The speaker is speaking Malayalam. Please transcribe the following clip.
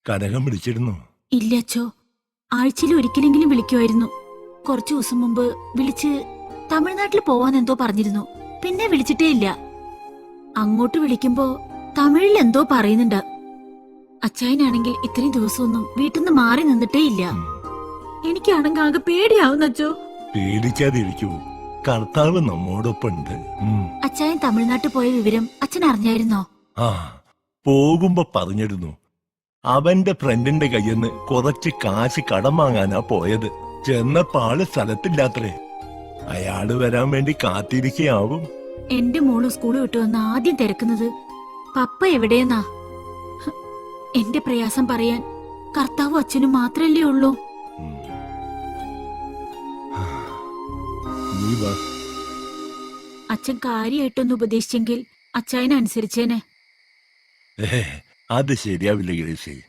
കനകം വിളിച്ചിരുന്നു? ഇല്ല അച്ചോ, ആഴ്ചയിൽ ഒരിക്കലെങ്കിലും വിളിക്കുമായിരുന്നു. കുറച്ചു ദിവസം മുമ്പ് വിളിച്ച് തമിഴ്നാട്ടിൽ പോവാൻ എന്തോ പറഞ്ഞിരുന്നു. പിന്നെ വിളിച്ചിട്ടേ ഇല്ല. അങ്ങോട്ട് വിളിക്കുമ്പോ തമിഴിൽ എന്തോ പറയുന്നുണ്ട്. അച്ചായനാണെങ്കിൽ ഇത്രയും ദിവസമൊന്നും വീട്ടിൽ നിന്ന് മാറി നിന്നിട്ടേ ഇല്ല. എനിക്കാണെങ്കിൽ ആകെ പേടിയാവുന്ന അച്ചോ. പേടിക്കാതിരിക്കൂ, കർത്താവ് നമ്മോടൊപ്പം ഉണ്ട്. അച്ചായൻ തമിഴ്നാട്ടിൽ പോയ വിവരം അച്ഛൻ അറിഞ്ഞായിരുന്നോ? ആ, പോകുമ്പോ പറഞ്ഞിരുന്നു. അവന്റെ ഫ്രണ്ടിന്റെ കയ്യിന്ന് കുറച്ച് കാശ് കടം വാങ്ങാനാ പോയത്. ചെന്നപ്പോ ആള് സ്ഥലത്തില്ലാത്രേ. അയാള് വരാൻ വേണ്ടി കാത്തിരിക്കയാവും. എന്റെ മോള് സ്കൂള് വിട്ടു വന്ന് ആദ്യം തിരക്കുന്നത് പപ്പ എവിടെയെന്നാ. എന്റെ പ്രയാസം പറയാൻ കർത്താവും അച്ഛനും മാത്രല്ലേ ഉള്ളൂ. നീ വാ. അച്ഛൻ കാര്യമായിട്ടൊന്ന് ഉപദേശിച്ചെങ്കിൽ അച്ചായനെ അനുസരിച്ചേനെ. അത് ശരിയാവില്ല ഗ്രേസി.